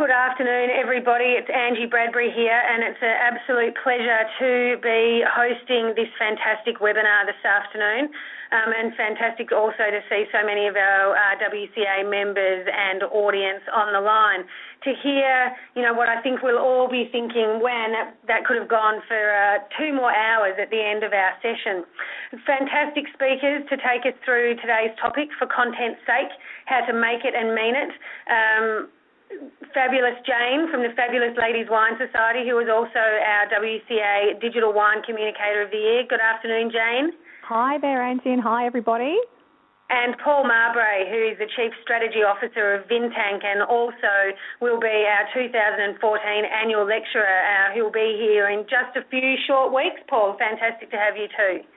Good afternoon, everybody. It's Angie Bradbury here, and it's an absolute pleasure to be hosting this fantastic webinar this afternoon, and fantastic also to see so many of our WCA members and audience on the line to hear, what I think we'll all be thinking when that could have gone for 2 more hours at the end of our session. Fantastic speakers to take us through today's topic for content's sake, how to make it and mean it. Fabulous Jane from the Fabulous Ladies Wine Society, who is also our WCA Digital Wine Communicator of the Year. Good afternoon, Jane. Hi there, Angie, and hi, everybody. And Paul Mabray, who is the Chief Strategy Officer of VinTank and also will be our 2014 Annual Lecturer, who will be here in just a few short weeks. Paul, fantastic to have you too.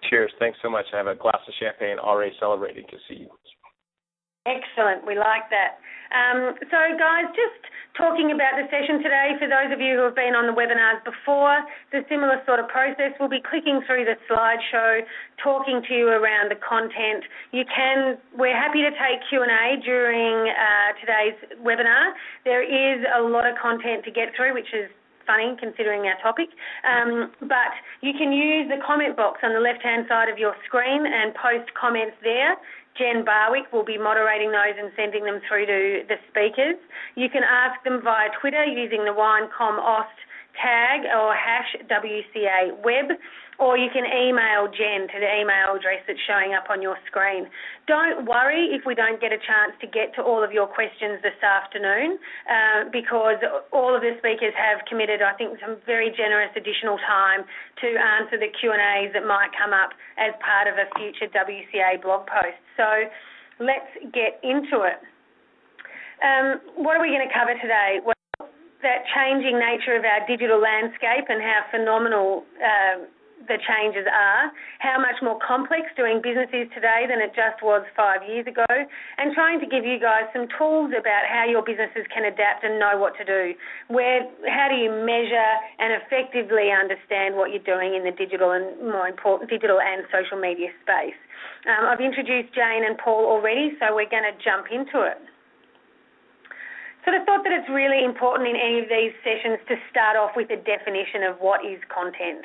Cheers. Thanks so much. I have a glass of champagne already celebrating to see you. Excellent. We like that. So, guys, just talking about the session today, for those of you who have been on the webinars before, the similar sort of process. We'll be clicking through the slideshow, talking to you around the content. We're happy to take Q&A during today's webinar. There is a lot of content to get through, which is funny considering our topic, but you can use the comment box on the left-hand side of your screen and post comments there. Jen Barwick will be moderating those and sending them through to the speakers. You can ask them via Twitter using the WineComAust tag or #WCA Web, or you can email Jen to the email address that's showing up on your screen. Don't worry if we don't get a chance to get to all of your questions this afternoon, because all of the speakers have committed, I think, some very generous additional time to answer the Q&As that might come up as part of a future WCA blog post. So let's get into it. What are we going to cover today? Well, that changing nature of our digital landscape and how phenomenal the changes are, how much more complex doing business is today than it just was 5 years ago, and trying to give you guys some tools about how your businesses can adapt and know what to do. How do you measure and effectively understand what you're doing in the digital and, more important, digital and social media space? I've introduced Jane and Paul already, so we're going to jump into it. So I thought that it's really important in any of these sessions to start off with a definition of what is content.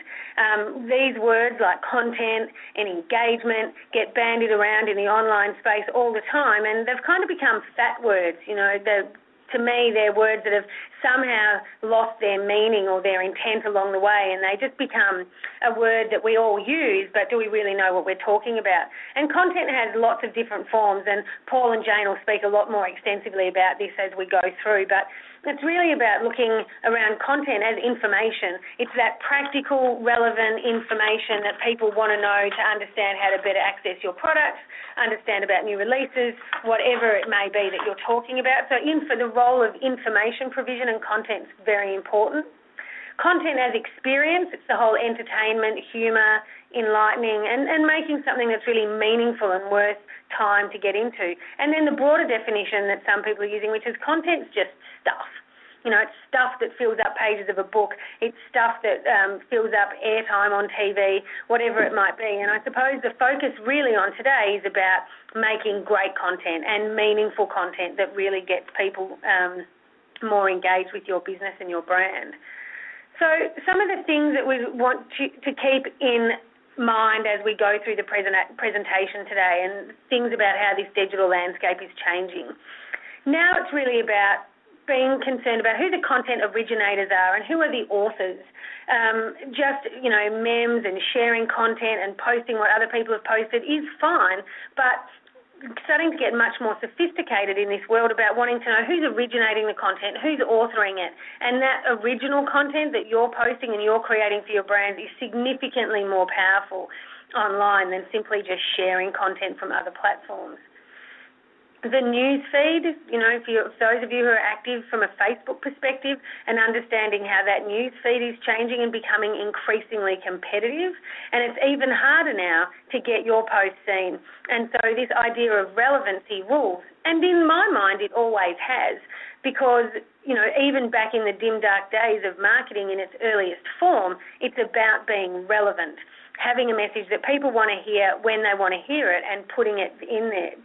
These words like content and engagement get bandied around in the online space all the time, and they've kind of become fat words. To me, they're words that have somehow lost their meaning or their intent along the way, and they just become a word that we all use, but do we really know what we're talking about? And content has lots of different forms, and Paul and Jane will speak a lot more extensively about this as we go through, but it's really about looking around content as information. It's that practical, relevant information that people want to know to understand how to better access your products, understand about new releases, whatever it may be that you're talking about. So for the role of information provision and content is very important. Content as experience, it's the whole entertainment, humour, enlightening, and making something that's really meaningful and worth time to get into. And then the broader definition that some people are using, which is content's just stuff. It's stuff that fills up pages of a book. It's stuff that fills up airtime on TV, whatever it might be. And I suppose the focus really on today is about making great content and meaningful content that really gets people more engaged with your business and your brand. So some of the things that we want to keep in mind as we go through the presentation today, and things about how this digital landscape is changing. Now it's really about being concerned about who the content originators are and who are the authors. Memes and sharing content and posting what other people have posted is fine, but starting to get much more sophisticated in this world about wanting to know who's originating the content, who's authoring it, and that original content that you're posting and you're creating for your brand is significantly more powerful online than simply just sharing content from other platforms. The news feed, for those of you who are active from a Facebook perspective and understanding how that news feed is changing and becoming increasingly competitive, and it's even harder now to get your posts seen. And so this idea of relevancy rules, and in my mind it always has, because even back in the dim, dark days of marketing in its earliest form, it's about being relevant. having a message that people want to hear when they want to hear it and putting it in there,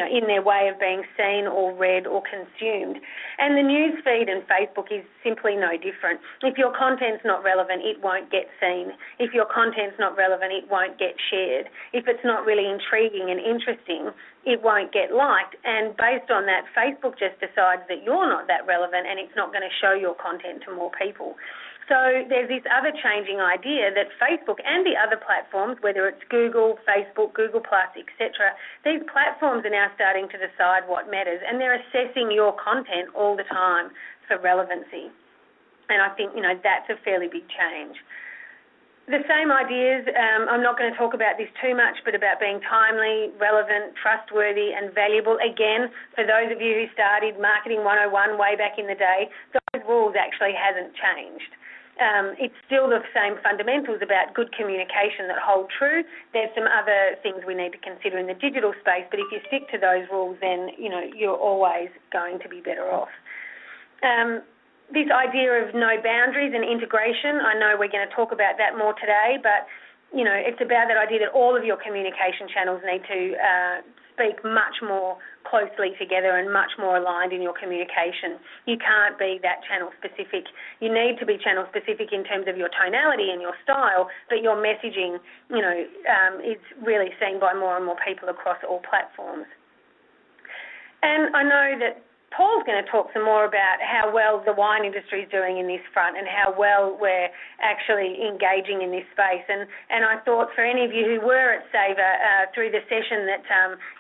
in their way of being seen or read or consumed. And the news feed and Facebook is simply no different. If your content's not relevant, it won't get seen. If your content's not relevant, it won't get shared. If it's not really intriguing and interesting, it won't get liked. And based on that, Facebook just decides that you're not that relevant and it's not going to show your content to more people. So there's this other changing idea that Facebook and the other platforms, whether it's Google, Facebook, Google+, etc., these platforms are now starting to decide what matters, and they're assessing your content all the time for relevancy. And I think, that's a fairly big change. The same ideas, I'm not going to talk about this too much, but about being timely, relevant, trustworthy and valuable. Again, for those of you who started Marketing 101 way back in the day, those rules actually hasn't changed. It's still the same fundamentals about good communication that hold true. There's some other things we need to consider in the digital space, but if you stick to those rules, then, you're always going to be better off. This idea of no boundaries and integration, I know we're going to talk about that more today, but, it's about that idea that all of your communication channels need to speak much more closely together and much more aligned in your communication. You can't be that channel specific. You need to be channel specific in terms of your tonality and your style, but your messaging, is really seen by more and more people across all platforms. And I know that Paul's going to talk some more about how well the wine industry is doing in this front and how well we're actually engaging in this space. And I thought for any of you who were at Saver through the session that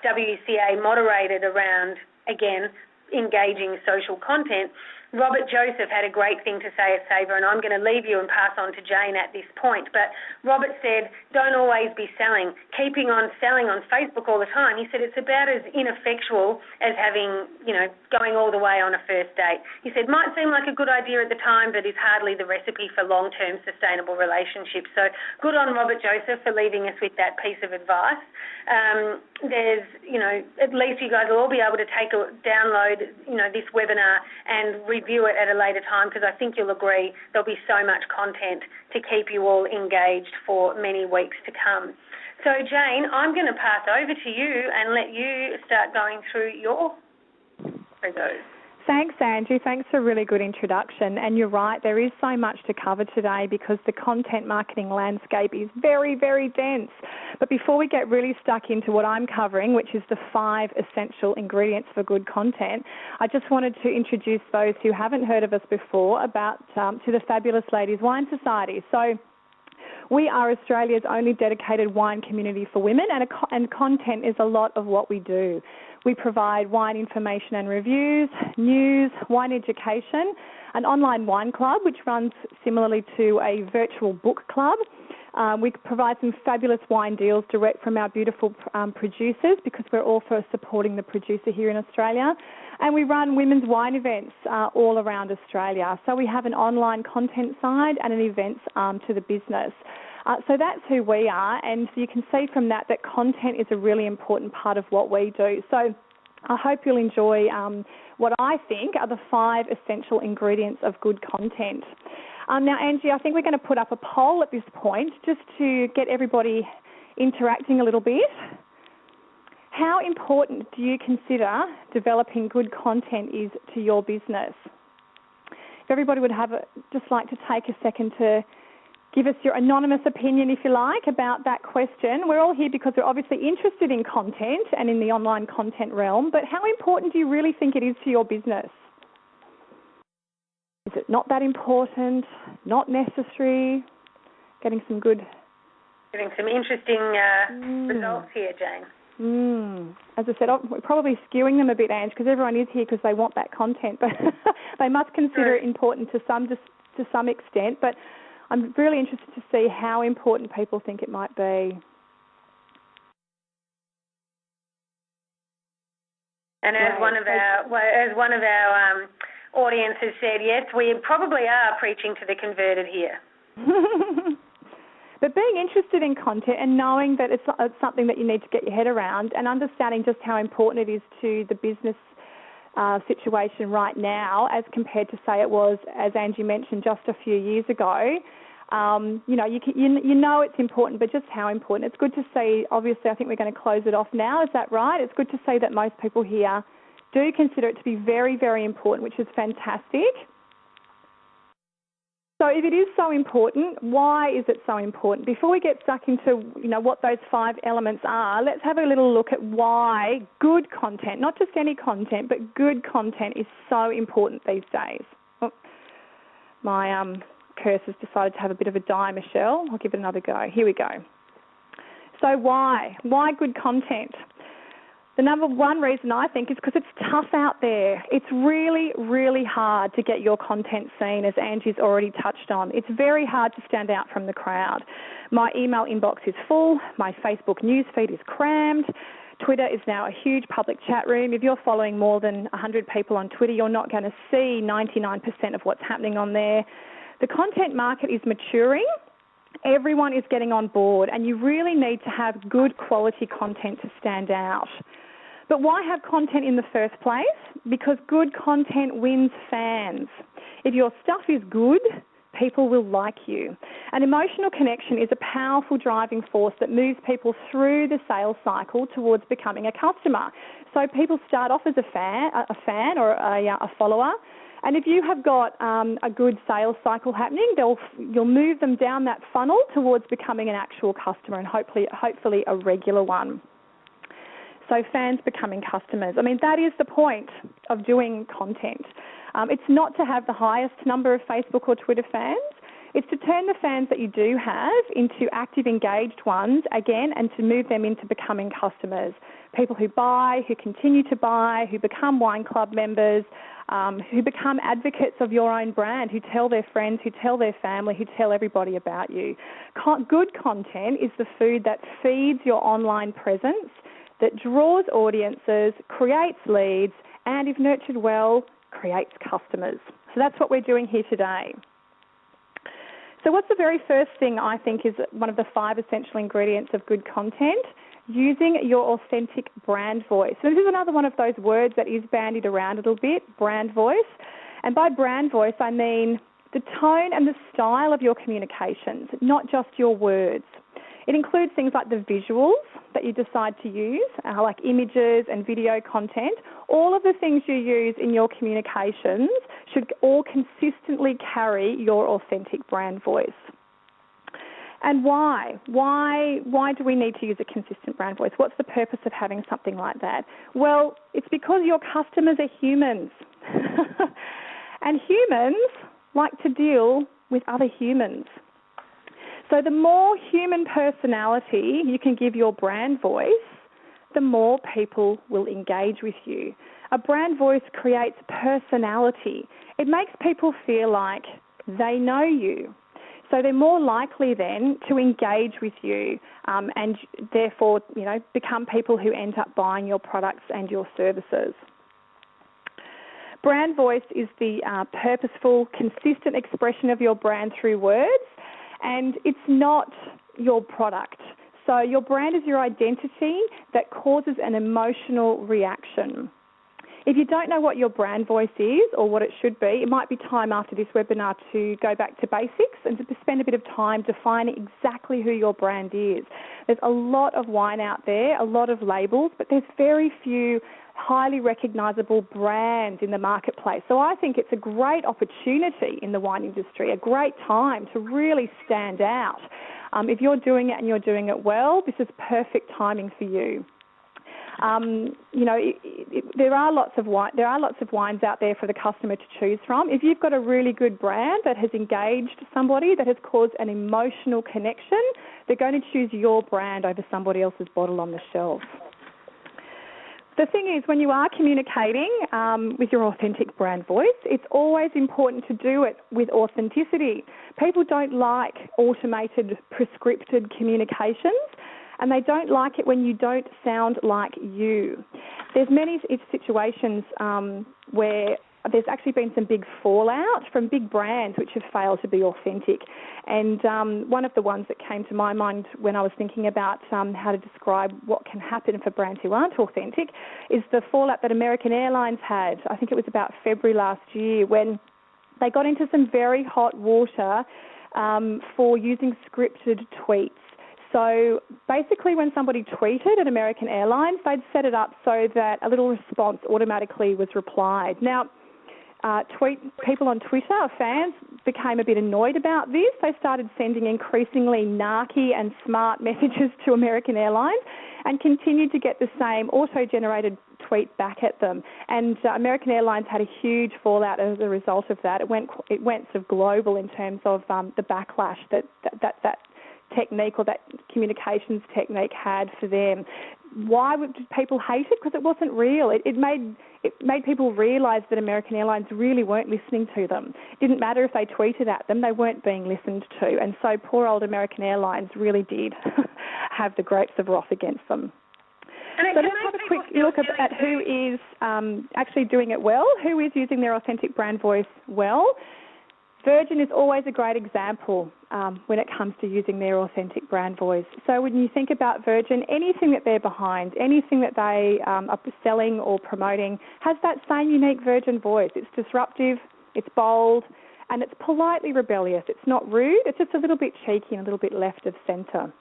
WCA moderated around, again, engaging social content, Robert Joseph had a great thing to say at Saver, and I'm going to leave you and pass on to Jane at this point. But Robert said, don't always be selling. Keeping on selling on Facebook all the time. He said it's about as ineffectual as having, going all the way on a first date. He said, might seem like a good idea at the time, but is hardly the recipe for long-term sustainable relationships. So good on Robert Joseph for leaving us with that piece of advice. There's, at least you guys will all be able to download, this webinar and review it at a later time, because I think you'll agree there'll be so much content to keep you all engaged for many weeks to come. So Jane, I'm going to pass over to you and let you start going through your those. Thanks, Angie. Thanks for a really good introduction. And you're right, there is so much to cover today because the content marketing landscape is very, very dense. But before we get really stuck into what I'm covering, which is the 5 essential ingredients for good content, I just wanted to introduce those who haven't heard of us before about to the Fabulous Ladies Wine Society. So we are Australia's only dedicated wine community for women, and content is a lot of what we do. We provide wine information and reviews, news, wine education, an online wine club which runs similarly to a virtual book club. We provide some fabulous wine deals direct from our beautiful producers, because we're also supporting the producer here in Australia. And we run women's wine events all around Australia. So we have an online content side and an events to the business. So that's who we are, and you can see from that content is a really important part of what we do. So I hope you'll enjoy what I think are the 5 essential ingredients of good content. Now, Angie, I think we're going to put up a poll at this point just to get everybody interacting a little bit. How important do you consider developing good content is to your business? If everybody would just like to take a second to give us your anonymous opinion, if you like, about that question. We're all here because we're obviously interested in content and in the online content realm, but how important do you really think it is to your business? Is it not that important, not necessary? Getting some interesting results here, Jane. As I said, we're probably skewing them a bit, Ange, because everyone is here because they want that content, but they must consider it important to some extent. But I'm really interested to see how important people think it might be. And as one of our audience has said, yes, we probably are preaching to the converted here. But being interested in content and knowing that it's something that you need to get your head around, and understanding just how important it is to the business situation right now as compared to, say, it was, as Angie mentioned, just a few years ago, You know it's important, but just how important. It's good to see, obviously, I think we're going to close it off now. Is that right? It's good to see that most people here do consider it to be very, very important, which is fantastic. So if it is so important, why is it so important? Before we get stuck into, what those 5 elements are, let's have a little look at why good content, not just any content, but good content is so important these days. Oh, my cursor's decided to have a bit of a die, Michelle. I'll give it another go. Here we go. So why? Why good content? The number one reason, I think, is because it's tough out there. It's really, really hard to get your content seen, as Angie's already touched on. It's very hard to stand out from the crowd. My email inbox is full. My Facebook newsfeed is crammed. Twitter is now a huge public chat room. If you're following more than 100 people on Twitter, you're not going to see 99% of what's happening on there. The content market is maturing. Everyone is getting on board, and you really need to have good quality content to stand out. But why have content in the first place? Because good content wins fans. If your stuff is good, people will like you. An emotional connection is a powerful driving force that moves people through the sales cycle towards becoming a customer. So people start off as a fan or a follower. And if you have got a good sales cycle happening, you'll move them down that funnel towards becoming an actual customer, and hopefully a regular one. So fans becoming customers. I mean, that is the point of doing content. It's not to have the highest number of Facebook or Twitter fans. It's to turn the fans that you do have into active, engaged ones again, and to move them into becoming customers. People who buy, who continue to buy, who become wine club members, who become advocates of your own brand, who tell their friends, who tell their family, who tell everybody about you. Good content is the food that feeds your online presence, that draws audiences, creates leads, and if nurtured well, creates customers. So that's what we're doing here today. So what's the very first thing I think is one of the 5 essential ingredients of good content? Using your authentic brand voice. So this is another one of those words that is bandied around a little bit, brand voice. And by brand voice, I mean the tone and the style of your communications, not just your words. It includes things like the visuals that you decide to use, like images and video content. All of the things you use in your communications should all consistently carry your authentic brand voice. And why? Why do we need to use a consistent brand voice? What's the purpose of having something like that? Well, it's because your customers are humans. And humans like to deal with other humans. So the more human personality you can give your brand voice, the more people will engage with you. A brand voice creates personality. It makes people feel like they know you. So they're more likely then to engage with you and therefore, become people who end up buying your products and your services. Brand voice is the purposeful, consistent expression of your brand through words, and it's not your product. So your brand is your identity that causes an emotional reaction. If you don't know what your brand voice is or what it should be, it might be time after this webinar to go back to basics and to spend a bit of time defining exactly who your brand is. There's a lot of wine out there, a lot of labels, but there's very few highly recognisable brands in the marketplace. So I think it's a great opportunity in the wine industry, a great time to really stand out. If you're doing it and you're doing it well, this is perfect timing for you. There are lots of wines out there for the customer to choose from. If you've got a really good brand that has engaged somebody, that has caused an emotional connection, they're going to choose your brand over somebody else's bottle on the shelf. The thing is, when you are communicating with your authentic brand voice, it's always important to do it with authenticity. People don't like automated, prescripted communications, and they don't like it when you don't sound like you. There's many situations where there's actually been some big fallout from big brands which have failed to be authentic. And one of the ones that came to my mind when I was thinking about how to describe what can happen for brands who aren't authentic is the fallout that American Airlines had. I think it was about February last year when they got into some very hot water for using scripted tweets. So basically when somebody tweeted at American Airlines, they'd set it up so that a little response automatically was replied. Now, people on Twitter, fans, became a bit annoyed about this. They started sending increasingly narky and smart messages to American Airlines and continued to get the same auto-generated tweet back at them. And American Airlines had a huge fallout as a result of that. It went sort of global in terms of the backlash that technique or that communications technique had for them. Why did people hate it? Because it wasn't real. It made people realise that American Airlines really weren't listening to them. It didn't matter if they tweeted at them, they weren't being listened to. And so poor old American Airlines really did have the grapes of wrath against them. So let's have a quick look at who is actually doing it well, who is using their authentic brand voice well. Virgin is always a great example when it comes to using their authentic brand voice. So when you think about Virgin, anything that they're behind, anything that they are selling or promoting has that same unique Virgin voice. It's disruptive, it's bold, and it's politely rebellious. It's not rude, it's just a little bit cheeky and a little bit left of centre.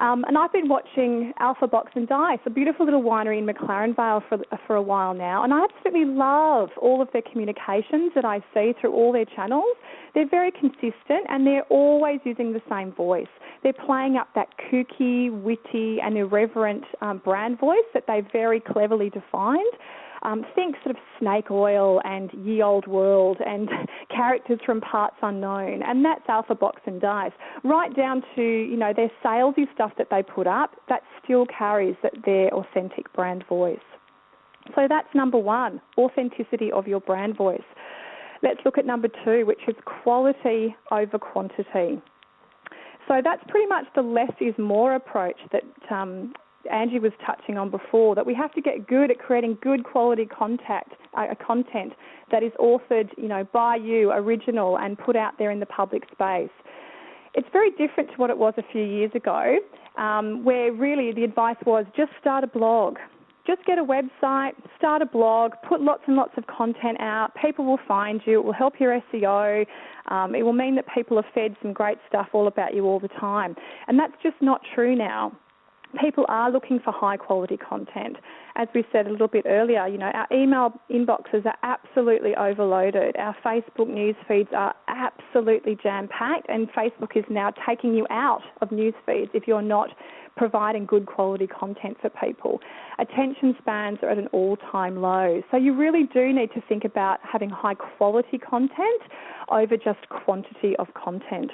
And I've been watching Alpha Box and Dice, a beautiful little winery in McLaren Vale for a while now, and I absolutely love all of their communications that I see through all their channels. They're very consistent and they're always using the same voice. They're playing up that kooky, witty and irreverent brand voice that they very cleverly defined. Think sort of Snake Oil and Ye Old World and characters from Parts Unknown, and that's Alpha Box and Dice. Right down to, their salesy stuff that they put up, that still carries their authentic brand voice. So that's number one, authenticity of your brand voice. Let's look at number two, which is quality over quantity. So that's pretty much the less is more approach that Angie was touching on before, that we have to get good at creating good quality content that is authored, by you, original, and put out there in the public space. It's very different to what it was a few years ago, where really the advice was just start a blog. Just get a website, start a blog, put lots and lots of content out. People will find you. It will help your SEO. It will mean that people are fed some great stuff all about you all the time. And that's just not true now. People are looking for high-quality content. As we said a little bit earlier, our email inboxes are absolutely overloaded. Our Facebook news feeds are absolutely jam-packed, and Facebook is now taking you out of news feeds if you're not providing good quality content for people. Attention spans are at an all-time low. So you really do need to think about having high-quality content over just quantity of content.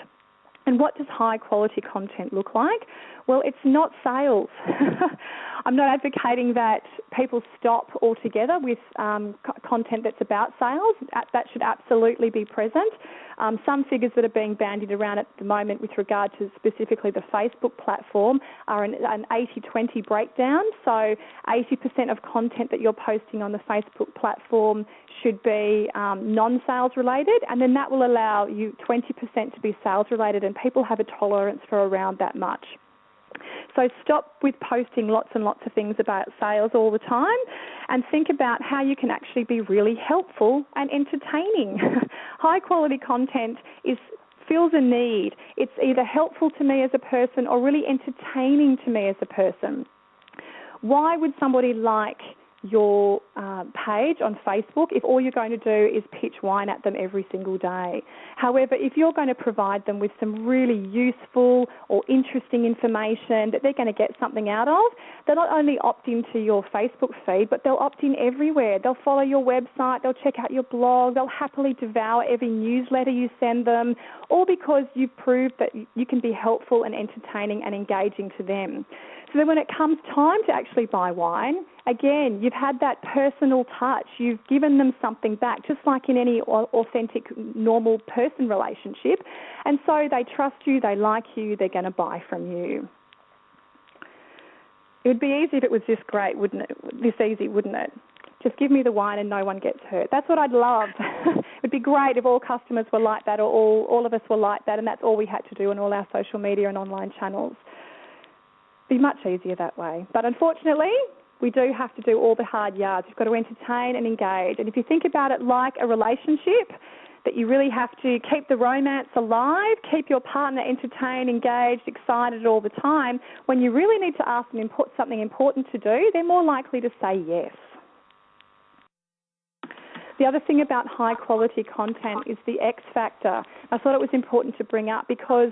And what does high-quality content look like? Well, it's not sales. I'm not advocating that people stop altogether with content that's about sales. That should absolutely be present. Some figures that are being bandied around at the moment with regard to specifically the Facebook platform are an 80-20 breakdown. So 80% of content that you're posting on the Facebook platform should be non-sales related, and then that will allow you 20% to be sales related, and people have a tolerance for around that much. So stop with posting lots and lots of things about sales all the time and think about how you can actually be really helpful and entertaining. High quality content fills a need. It's either helpful to me as a person or really entertaining to me as a person. Why would somebody like your page on Facebook if all you're going to do is pitch wine at them every single day? However, if you're going to provide them with some really useful or interesting information that they're going to get something out of, they'll not only opt into your Facebook feed, but they'll opt in everywhere. They'll follow your website, they'll check out your blog, they'll happily devour every newsletter you send them, all because you've proved that you can be helpful and entertaining and engaging to them. So then when it comes time to actually buy wine, again, you've had that personal touch. You've given them something back, just like in any authentic, normal person relationship. And so they trust you, they like you, they're going to buy from you. It would be easy if it was this great, wouldn't it? This easy, wouldn't it? Just give me the wine and no one gets hurt. That's what I'd love. It would be great if all customers were like that, or all of us were like that, and that's all we had to do on all our social media and online channels. It'd be much easier that way. But unfortunately, we do have to do all the hard yards. You've got to entertain and engage. And if you think about it like a relationship, that you really have to keep the romance alive, keep your partner entertained, engaged, excited all the time. When you really need to ask them something important to do, they're more likely to say yes. The other thing about high-quality content is the X factor. I thought it was important to bring up because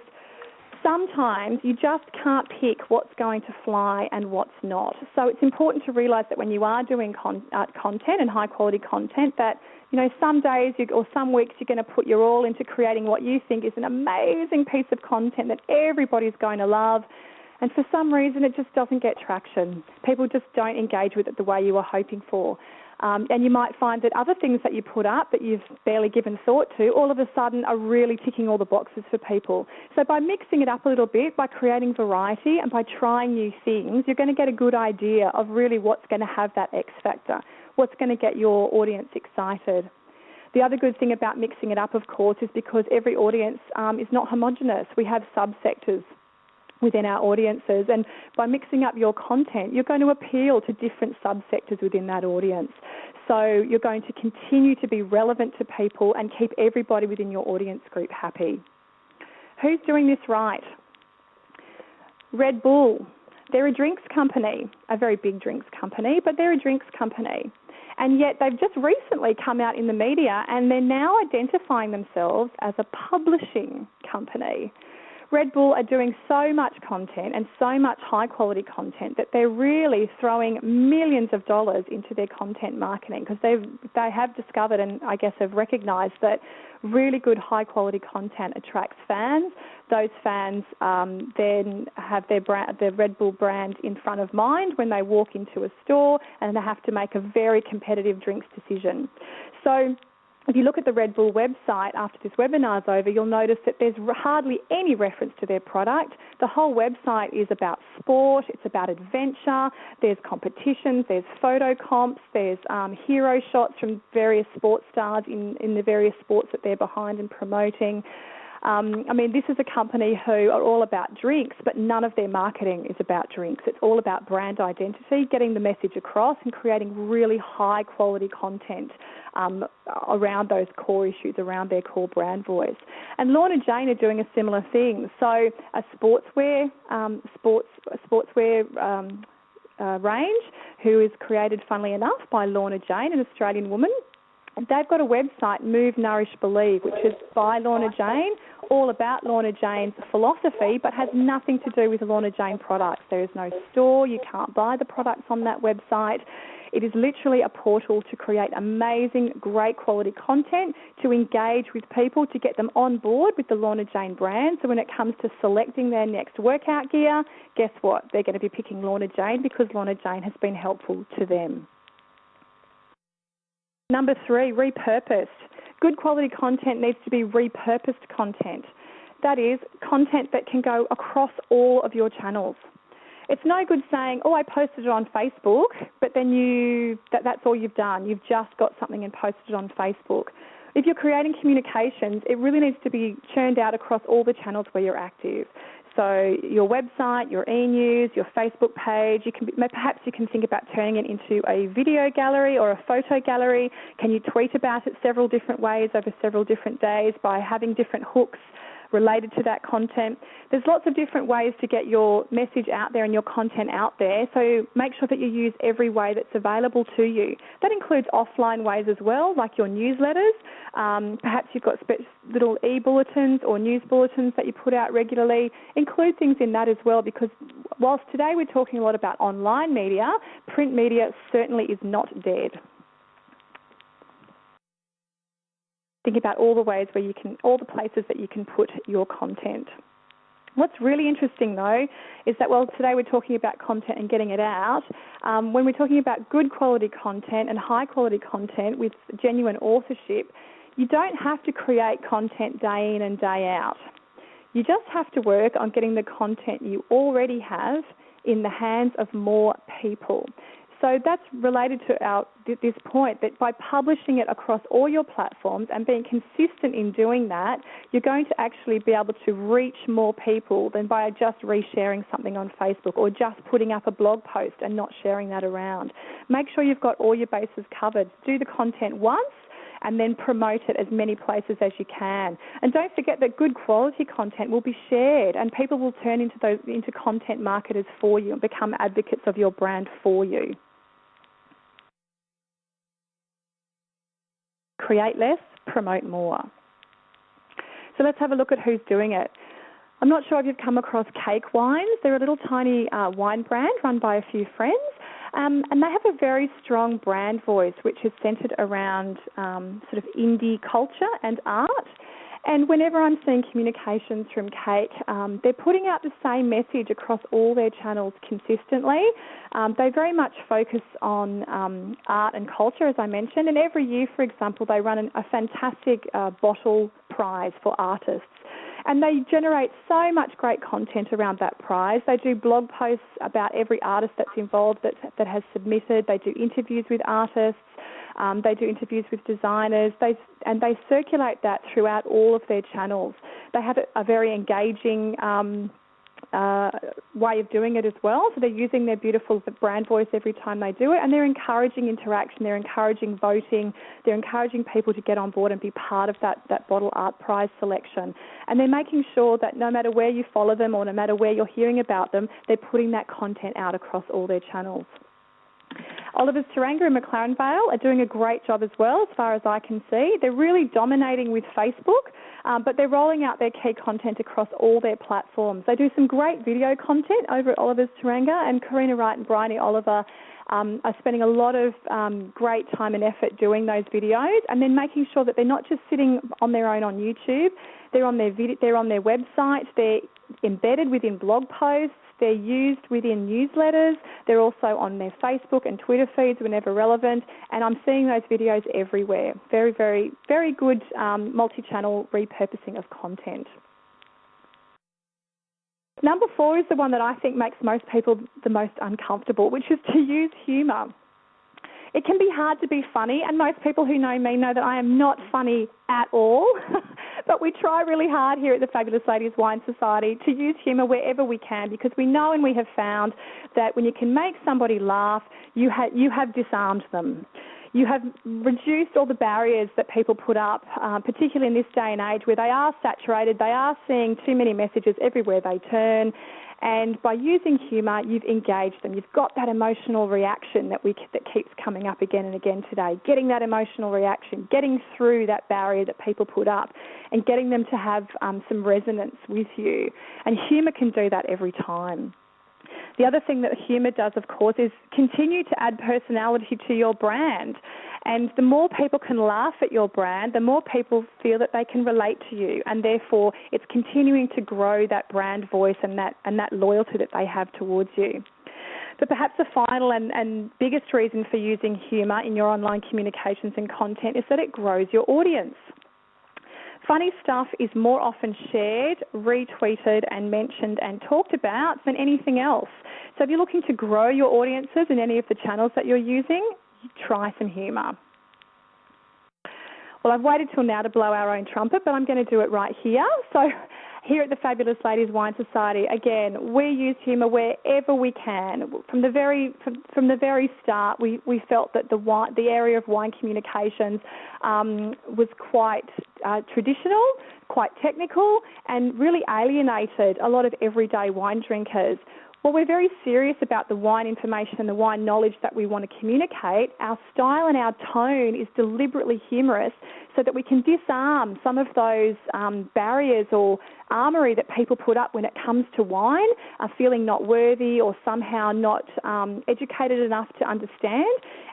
sometimes you just can't pick what's going to fly and what's not. So it's important to realise that when you are doing content and high-quality content that, you know, some days or some weeks you're going to put your all into creating what you think is an amazing piece of content that everybody's going to love. And for some reason it just doesn't get traction. People just don't engage with it the way you were hoping for. And you might find that other things that you put up that you've barely given thought to all of a sudden are really ticking all the boxes for people. So by mixing it up a little bit, by creating variety and by trying new things, you're going to get a good idea of really what's going to have that X factor, what's going to get your audience excited. The other good thing about mixing it up, of course, is because every audience is not homogenous. We have subsectors within our audiences, and by mixing up your content, you're going to appeal to different subsectors within that audience. So you're going to continue to be relevant to people and keep everybody within your audience group happy. Who's doing this right? Red Bull. They're a drinks company, a very big drinks company, but they're a drinks company. And yet they've just recently come out in the media and they're now identifying themselves as a publishing company. Red Bull are doing so much content and so much high-quality content that they're really throwing millions of dollars into their content marketing because they have discovered and I guess have recognised that really good high-quality content attracts fans. Those fans then have their Red Bull brand in front of mind when they walk into a store and they have to make a very competitive drinks decision. So if you look at the Red Bull website after this webinar's over, you'll notice that there's hardly any reference to their product. The whole website is about sport, it's about adventure, there's competitions, there's photo comps, there's hero shots from various sports stars in the various sports that they're behind and promoting. I mean, this is a company who are all about drinks, but none of their marketing is about drinks. It's all about brand identity, getting the message across and creating really high-quality content around those core issues, around their core brand voice. And Lorna Jane are doing a similar thing. So a sportswear range who is created, funnily enough, by Lorna Jane, an Australian woman. And they've got a website, Move, Nourish, Believe, which is by Lorna Jane, all about Lorna Jane's philosophy, but has nothing to do with Lorna Jane products. There is no store. You can't buy the products on that website. It is literally a portal to create amazing, great quality content, to engage with people, to get them on board with the Lorna Jane brand. So when it comes to selecting their next workout gear, guess what? They're going to be picking Lorna Jane because Lorna Jane has been helpful to them. Number 3, repurposed. Good quality content needs to be repurposed content. That is, content that can go across all of your channels. It's no good saying, oh, I posted it on Facebook, but then that's all you've done. You've just got something and posted it on Facebook. If you're creating communications, it really needs to be churned out across all the channels where you're active. So your website, your e-news, your Facebook page, perhaps you can think about turning it into a video gallery or a photo gallery. Can you tweet about it several different ways over several different days by having different hooks related to that content? There's lots of different ways to get your message out there and your content out there, so make sure that you use every way that's available to you. That includes offline ways as well, like your newsletters. Perhaps you've got little e-bulletins or news bulletins that you put out regularly. Include things in that as well, because whilst today we're talking a lot about online media, print media certainly is not dead. Think about all the ways where all the places that you can put your content. What's really interesting, though, is that, today we're talking about content and getting it out. When we're talking about good quality content and high quality content with genuine authorship, you don't have to create content day in and day out. You just have to work on getting the content you already have in the hands of more people. So that's related to this point, that by publishing it across all your platforms and being consistent in doing that, you're going to actually be able to reach more people than by just resharing something on Facebook or just putting up a blog post and not sharing that around. Make sure you've got all your bases covered. Do the content once and then promote it as many places as you can. And don't forget that good quality content will be shared, and people will turn into content marketers for you and become advocates of your brand for you. Create less, promote more. So let's have a look at who's doing it. I'm not sure if you've come across Cake Wines. They're a little tiny wine brand run by a few friends, and they have a very strong brand voice which is centred around sort of indie culture and art. And whenever I'm seeing communications from Cake, they're putting out the same message across all their channels consistently. They very much focus on art and culture, as I mentioned, and every year, for example, they run a fantastic bottle prize for artists. And they generate so much great content around that prize. They do blog posts about every artist that's involved that has submitted. They do interviews with artists. They do interviews with designers. They circulate that throughout all of their channels. They have a very engaging way of doing it as well. So they're using their beautiful brand voice every time they do it, and they're encouraging interaction, they're encouraging voting, they're encouraging people to get on board and be part of that bottle art prize selection. And they're making sure that no matter where you follow them or no matter where you're hearing about them, they're putting that content out across all their channels. Oliver's Taranga and McLaren Vale are doing a great job as well, as far as I can see. They're really dominating with Facebook, but they're rolling out their key content across all their platforms. They do some great video content over at Oliver's Taranga, and Karina Wright and Bryony Oliver are spending a lot of great time and effort doing those videos, and then making sure that they're not just sitting on their own on YouTube. They're on their website. They're embedded within blog posts. They're used within newsletters. They're also on their Facebook and Twitter feeds whenever relevant, and I'm seeing those videos everywhere. Very, very, very good multi-channel repurposing of content. Number 4 is the one that I think makes most people the most uncomfortable, which is to use humour. It can be hard to be funny, and most people who know me know that I am not funny at all. But we try really hard here at the Fabulous Ladies Wine Society to use humour wherever we can, because we know and we have found that when you can make somebody laugh, you have disarmed them. You have reduced all the barriers that people put up, particularly in this day and age where they are saturated, they are seeing too many messages everywhere they turn. And by using humour, you've engaged them. You've got that emotional reaction that keeps coming up again and again today. Getting that emotional reaction, getting through that barrier that people put up, and getting them to have some resonance with you. And humour can do that every time. The other thing that humour does, of course, is continue to add personality to your brand. And the more people can laugh at your brand, the more people feel that they can relate to you. And therefore, it's continuing to grow that brand voice and that loyalty that they have towards you. But perhaps the final and biggest reason for using humour in your online communications and content is that it grows your audience. Funny stuff is more often shared, retweeted and mentioned and talked about than anything else. So if you're looking to grow your audiences in any of the channels that you're using, try some humour. Well, I've waited till now to blow our own trumpet, but I'm going to do it right here. So here at the Fabulous Ladies Wine Society, again, we use humour wherever we can. From the very start, we felt that the area of wine communications was quite traditional, quite technical, and really alienated a lot of everyday wine drinkers. Well, we're very serious about the wine information and the wine knowledge that we want to communicate. Our style and our tone is deliberately humorous so that we can disarm some of those barriers or armoury that people put up when it comes to wine, feeling not worthy or somehow not educated enough to understand.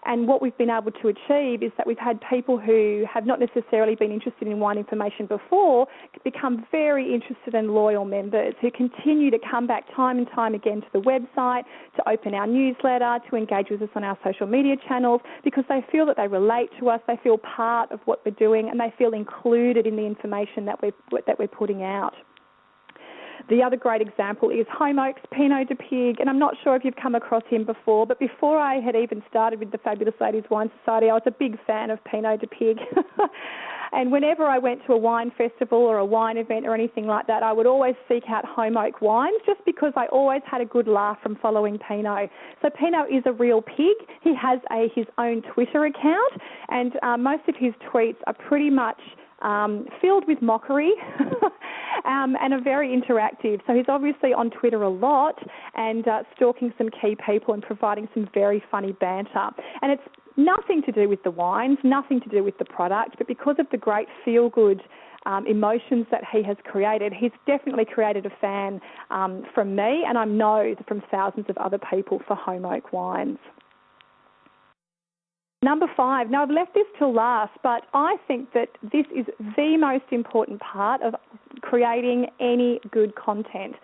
And what we've been able to achieve is that we've had people who have not necessarily been interested in wine information before become very interested and loyal members who continue to come back time and time again to the website, to open our newsletter, to engage with us on our social media channels, because they feel that they relate to us, they feel part of what we're doing, and they feel included in the information that we're putting out. The other great example is Home Oaks Pinot de Pig, and I'm not sure if you've come across him before, but before I had even started with the Fabulous Ladies Wine Society, I was a big fan of Pinot de Pig. And whenever I went to a wine festival or a wine event or anything like that, I would always seek out Home Oak wines just because I always had a good laugh from following Pinot. So Pinot is a real pig. He has his own Twitter account, and most of his tweets are pretty much filled with mockery and are very interactive. So he's obviously on Twitter a lot and stalking some key people and providing some very funny banter. And it's nothing to do with the wines, nothing to do with the product, but because of the great feel-good emotions that he has created, he's definitely created a fan from me, and I know from thousands of other people for Home Oak wines. Number 5. Now, I've left this till last, but I think that this is the most important part of creating any good content,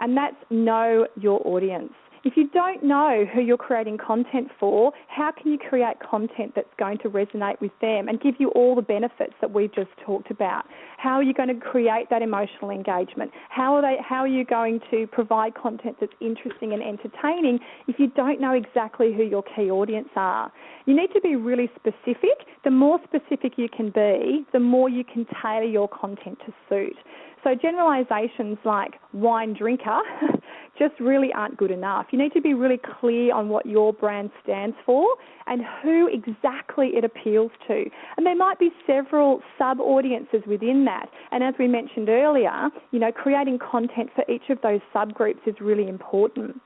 and that's know your audience. If you don't know who you're creating content for, how can you create content that's going to resonate with them and give you all the benefits that we've just talked about? How are you going to create that emotional engagement? How are you going to provide content that's interesting and entertaining if you don't know exactly who your key audience are? You need to be really specific. The more specific you can be, the more you can tailor your content to suit. So generalisations like wine drinker just really aren't good enough. You need to be really clear on what your brand stands for and who exactly it appeals to. And there might be several sub-audiences within that. And as we mentioned earlier, creating content for each of those subgroups is really important.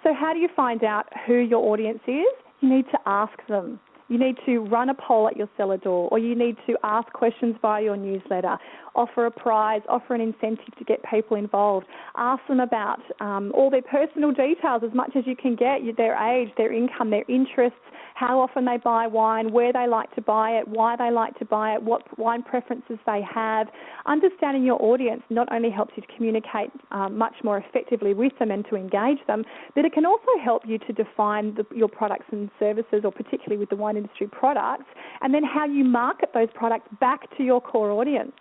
So how do you find out who your audience is? You need to ask them. You need to run a poll at your cellar door, or you need to ask questions via your newsletter, offer a prize, offer an incentive to get people involved. Ask them about all their personal details as much as you can get, their age, their income, their interests, how often they buy wine, where they like to buy it, why they like to buy it, what wine preferences they have. Understanding your audience not only helps you to communicate much more effectively with them and to engage them, but it can also help you to define your products and services, or particularly with the wine industry products, and then how you market those products back to your core audience.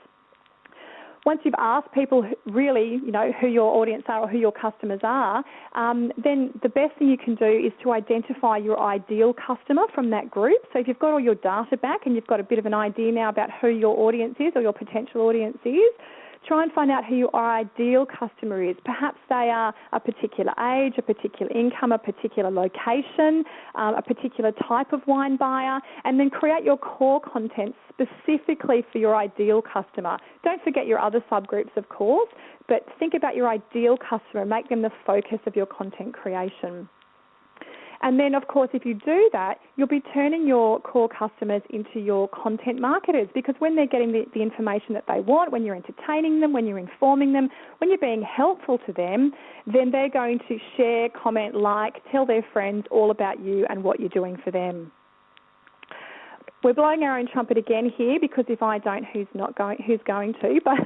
Once you've asked people really, who your audience are or who your customers are, then the best thing you can do is to identify your ideal customer from that group. So if you've got all your data back and you've got a bit of an idea now about who your audience is or your potential audience is, try and find out who your ideal customer is. Perhaps they are a particular age, a particular income, a particular location, a particular type of wine buyer, and then create your core content specifically for your ideal customer. Don't forget your other subgroups, of course, but think about your ideal customer. Make them the focus of your content creation. And then, of course, if you do that, you'll be turning your core customers into your content marketers, because when they're getting the information that they want, when you're entertaining them, when you're informing them, when you're being helpful to them, then they're going to share, comment, like, tell their friends all about you and what you're doing for them. We're blowing our own trumpet again here, because if I don't, who's going to? But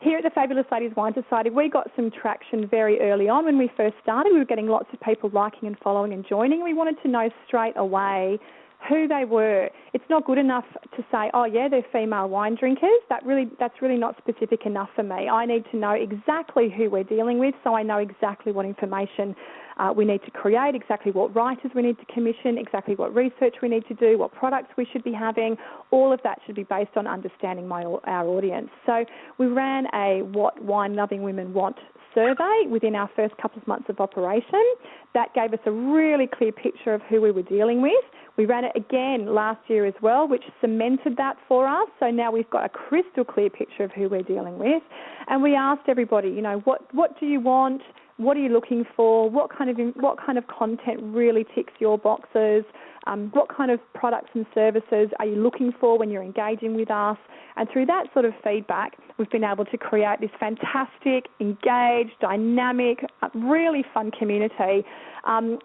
here at the Fabulous Ladies Wine Society, we got some traction very early on when we first started. We were getting lots of people liking and following and joining. We wanted to know straight away who they were. It's not good enough to say, oh yeah, they're female wine drinkers. That's really not specific enough for me. I need to know exactly who we're dealing with, so I know exactly what information we need to create, exactly what writers we need to commission, exactly what research we need to do, what products we should be having. All of that should be based on understanding our audience. So we ran a What Wine Loving Women Want survey within our first couple of months of operation. That gave us a really clear picture of who we were dealing with. We ran it again last year as well, which cemented that for us. So now we've got a crystal clear picture of who we're dealing with. And we asked everybody, what do you want? What are you looking for? What kind of content really ticks your boxes? What kind of products and services are you looking for when you're engaging with us? And through that sort of feedback, we've been able to create this fantastic, engaged, dynamic, really fun community. And,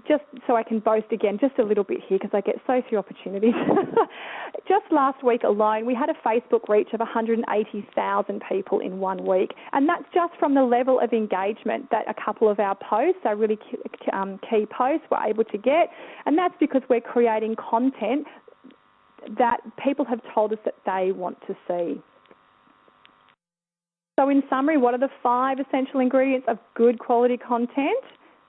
just so I can boast again just a little bit here, because I get so few opportunities. Just last week alone, we had a Facebook reach of 180,000 people in 1 week. And that's just from the level of engagement that a couple of our posts, our really key posts, were able to get. And that's because we're creating content that people have told us that they want to see. So in summary, what are the 5 essential ingredients of good quality content?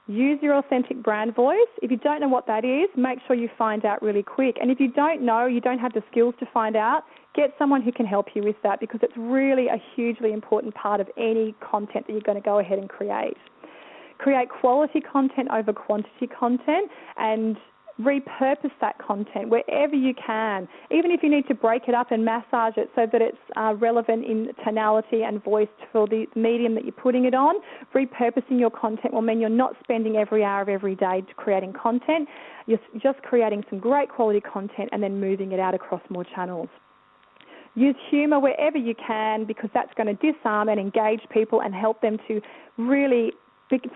Use your authentic brand voice. If you don't know what that is, make sure you find out really quick. And if you don't know, you don't have the skills to find out, get someone who can help you with that, because it's really a hugely important part of any content that you're going to go ahead and create. Create quality content over quantity content, and repurpose that content wherever you can. Even if you need to break it up and massage it so that it's relevant in tonality and voice for the medium that you're putting it on, repurposing your content will mean you're not spending every hour of every day creating content. You're just creating some great quality content and then moving it out across more channels. Use humour wherever you can, because that's going to disarm and engage people and help them to really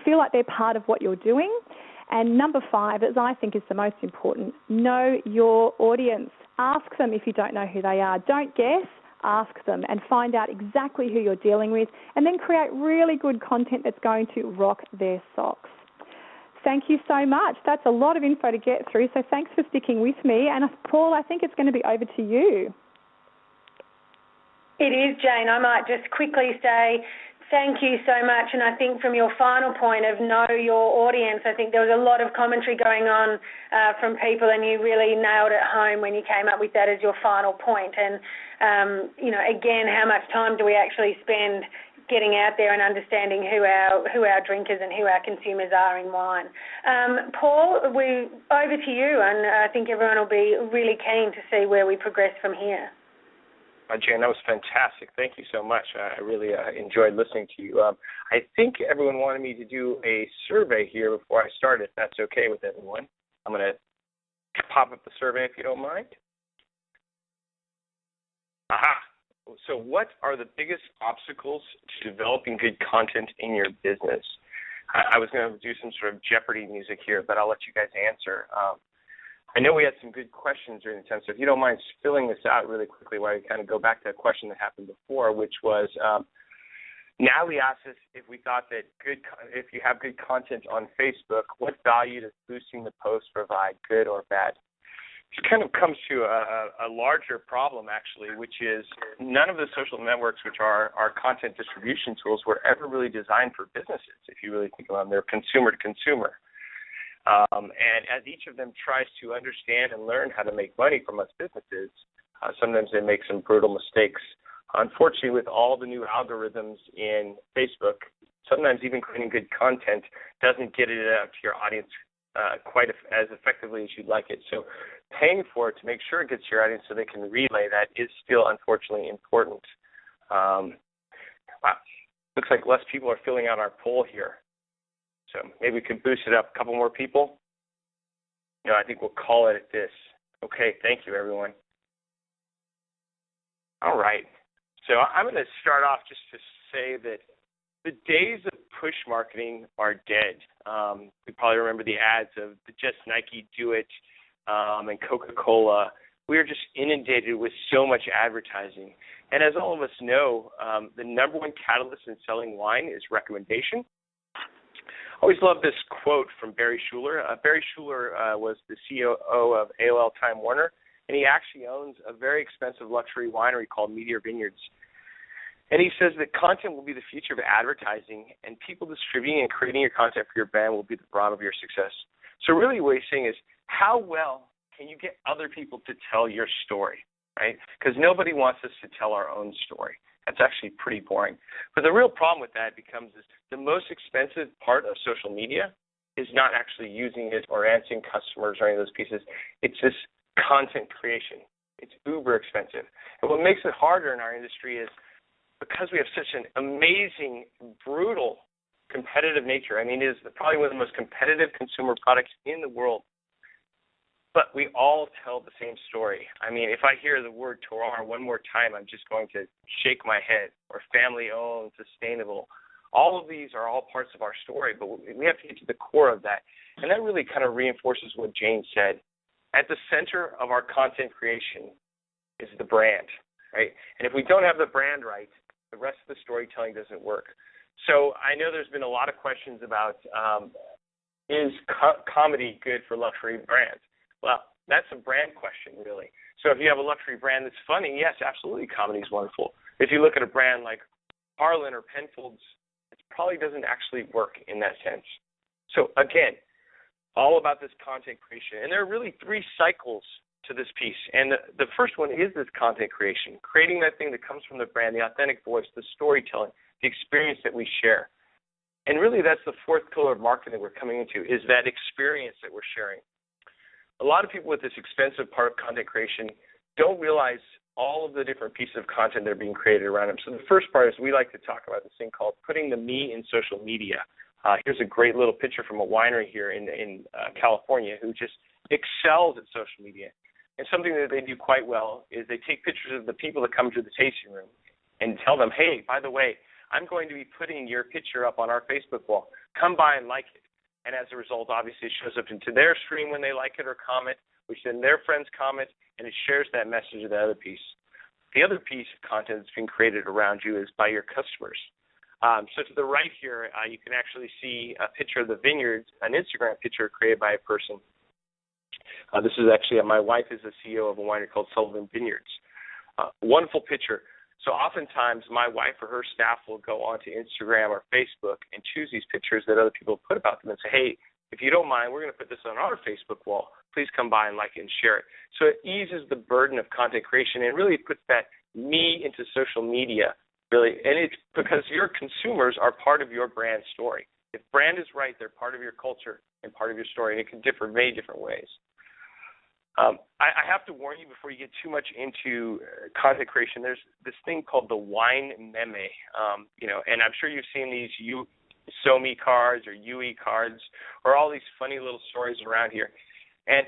feel like they're part of what you're doing. And number 5, as I think is the most important, know your audience. Ask them if you don't know who they are. Don't guess, ask them and find out exactly who you're dealing with, and then create really good content that's going to rock their socks. Thank you so much. That's a lot of info to get through, so thanks for sticking with me. And Paul, I think it's going to be over to you. It is, Jane. I might just quickly say thank you so much, and I think from your final point of know your audience, I think there was a lot of commentary going on from people, and you really nailed it home when you came up with that as your final point. And, again, how much time do we actually spend getting out there and understanding who our drinkers and who our consumers are in wine? Paul, over to you, and I think everyone will be really keen to see where we progress from here. Jane, that was fantastic. Thank you so much. I really enjoyed listening to you. I think everyone wanted me to do a survey here before I start, if that's okay with everyone. I'm going to pop up the survey if you don't mind. Aha. So what are the biggest obstacles to developing good content in your business? I was going to do some sort of Jeopardy music here, but I'll let you guys answer. I know we had some good questions during the time, so if you don't mind filling this out really quickly while we kind of go back to a question that happened before, which was Natalie asked us if we thought that if you have good content on Facebook, what value does boosting the post provide, good or bad? It kind of comes to a larger problem, actually, which is none of the social networks, which are our content distribution tools, were ever really designed for businesses, if you really think about them. They're consumer to consumer. And as each of them tries to understand and learn how to make money from us businesses, sometimes they make some brutal mistakes. Unfortunately, with all the new algorithms in Facebook, sometimes even creating good content doesn't get it out to your audience quite as effectively as you'd like it. So paying for it to make sure it gets to your audience so they can relay that is still, unfortunately, important. Wow. Looks like less people are filling out our poll here. So maybe we could boost it up a couple more people. I think we'll call it at this. Okay, thank you, everyone. All right. So I'm going to start off just to say that the days of push marketing are dead. You probably remember the ads of the Just Nike Do It and Coca-Cola. We are just inundated with so much advertising. And as all of us know, the number one catalyst in selling wine is recommendation. I always love this quote from Barry Schuller. Barry Schuller was the CEO of AOL Time Warner, and he actually owns a very expensive luxury winery called Meteor Vineyards. And he says that content will be the future of advertising, and people distributing and creating your content for your brand will be the barometer of your success. So really what he's saying is, how well can you get other people to tell your story, right? Because nobody wants us to tell our own story. That's actually pretty boring. But the real problem with that becomes is the most expensive part of social media is not actually using it or answering customers or any of those pieces. It's this content creation. It's uber expensive. And what makes it harder in our industry is because we have such an amazing, brutal, competitive nature. I mean, it is probably one of the most competitive consumer products in the world. But we all tell the same story. I mean, if I hear the word terroir one more time, I'm just going to shake my head. Or family-owned, sustainable. All of these are all parts of our story, but we have to get to the core of that. And that really kind of reinforces what Jane said. At the center of our content creation is the brand, right? And if we don't have the brand right, the rest of the storytelling doesn't work. So I know there's been a lot of questions about is comedy good for luxury brands? Well, that's a brand question, really. So if you have a luxury brand that's funny, yes, absolutely, comedy is wonderful. If you look at a brand like Harlan or Penfolds, it probably doesn't actually work in that sense. So again, all about this content creation. And there are really 3 cycles to this piece. And the first one is this content creation, creating that thing that comes from the brand, the authentic voice, the storytelling, the experience that we share. And really that's the 4th pillar of marketing that we're coming into, is that experience that we're sharing. A lot of people with this expensive part of content creation don't realize all of the different pieces of content that are being created around them. So the first part is we like to talk about this thing called putting the me in social media. Here's a great little picture from a winery here in California who just excels at social media. And something that they do quite well is they take pictures of the people that come to the tasting room and tell them, hey, by the way, I'm going to be putting your picture up on our Facebook wall. Come by and like it. And as a result, obviously, it shows up into their stream when they like it or comment, which then their friends comment, and it shares that message to the other piece. The other piece of content that's being created around you is by your customers. So to the right here, you can actually see a picture of the vineyards, an Instagram picture created by a person. This is actually, my wife is the CEO of a winery called Sullivan Vineyards. Wonderful picture. So oftentimes my wife or her staff will go onto Instagram or Facebook and choose these pictures that other people put about them and say, hey, if you don't mind, we're going to put this on our Facebook wall. Please come by and like it and share it. So it eases the burden of content creation and really puts that me into social media, really. And it's because your consumers are part of your brand story. If brand is right, they're part of your culture and part of your story, and it can differ in many different ways. I have to warn you before you get too much into content creation. There's this thing called the wine meme, and I'm sure you've seen these SoMe cards or UE cards or all these funny little stories around here. And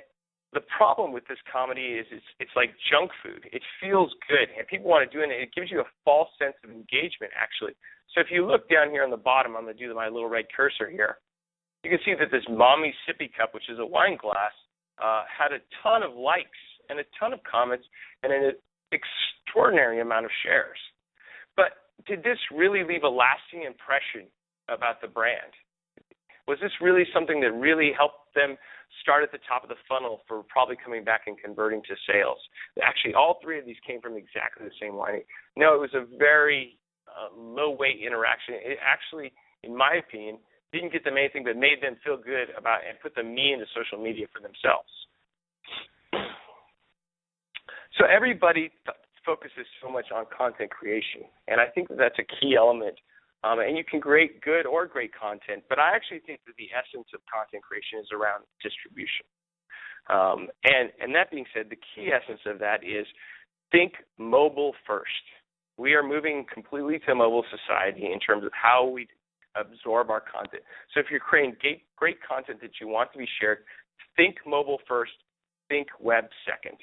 the problem with this comedy is it's like junk food. It feels good, and people want to do it, and it gives you a false sense of engagement, actually. So if you look down here on the bottom, I'm going to do my little red cursor here. You can see that this Mommy Sippy Cup, which is a wine glass, had a ton of likes and a ton of comments and an extraordinary amount of shares. But did this really leave a lasting impression about the brand? Was this really something that really helped them start at the top of the funnel for probably coming back and converting to sales? Actually, all 3 of these came from exactly the same winery. No, it was a very low-weight interaction. It actually, in my opinion, didn't get them anything but made them feel good about and put the me into social media for themselves. So everybody focuses so much on content creation, and I think that that's a key element. And you can create good or great content, but I actually think that the essence of content creation is around distribution. And that being said, the key essence of that is think mobile first. We are moving completely to a mobile society in terms of how we absorb our content. So if you're creating great content that you want to be shared, think mobile first, think web second.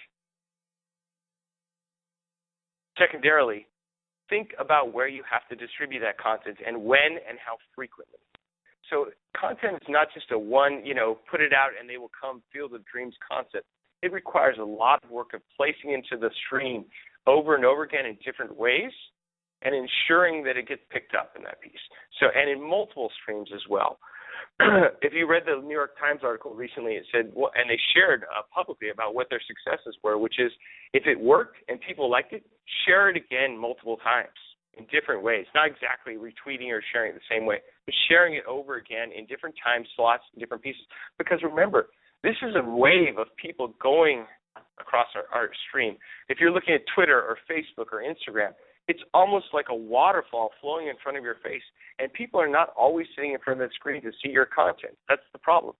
Secondarily, think about where you have to distribute that content and when and how frequently. So content is not just a one, put it out and they will come, Field of Dreams concept. It requires a lot of work of placing into the stream over and over again in different ways and ensuring that it gets picked up in that piece. So, and in multiple streams as well. If you read the New York Times article recently, it said, and they shared publicly about what their successes were, which is if it worked and people liked it, share it again multiple times in different ways. Not exactly retweeting or sharing it the same way, but sharing it over again in different time slots, in different pieces. Because remember, this is a wave of people going across our stream. If you're looking at Twitter or Facebook or Instagram, it's almost like a waterfall flowing in front of your face, and people are not always sitting in front of the screen to see your content. That's the problem.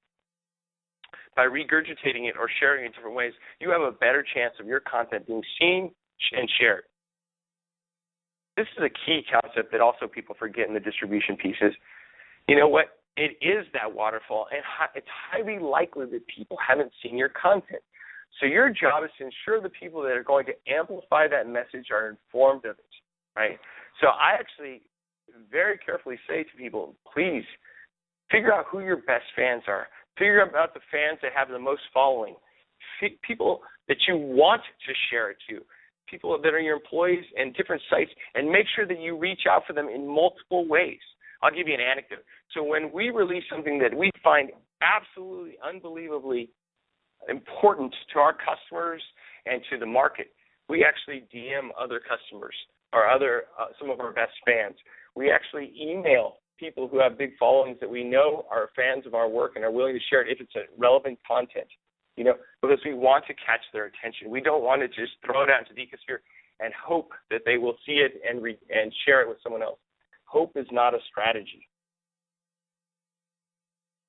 By regurgitating it or sharing it in different ways, you have a better chance of your content being seen and shared. This is a key concept that also people forget in the distribution pieces. You know what? It is that waterfall, and it's highly likely that people haven't seen your content. So your job is to ensure the people that are going to amplify that message are informed of it, right? So I actually very carefully say to people, please figure out who your best fans are. Figure out the fans that have the most following, people that you want to share it to, people that are your employees and different sites, and make sure that you reach out for them in multiple ways. I'll give you an anecdote. So when we release something that we find absolutely unbelievably important to our customers and to the market, we actually DM other customers or other some of our best fans. We actually email people who have big followings that we know are fans of our work and are willing to share it if it's a relevant content, because we want to catch their attention. We don't want to just throw it out into the ecosphere and hope that they will see it and share it with someone else. Hope is not a strategy.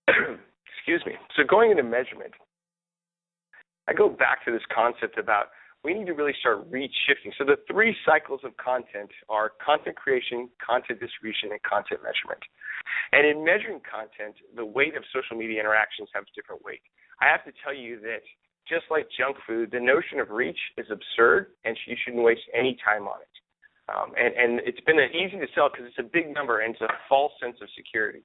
Excuse me. So going into measurement, I go back to this concept about we need to really start reach shifting. So the 3 cycles of content are content creation, content distribution, and content measurement. And in measuring content, the weight of social media interactions have different weight. I have to tell you that just like junk food, the notion of reach is absurd, and you shouldn't waste any time on it. And it's been easy to sell because it's a big number and it's a false sense of security.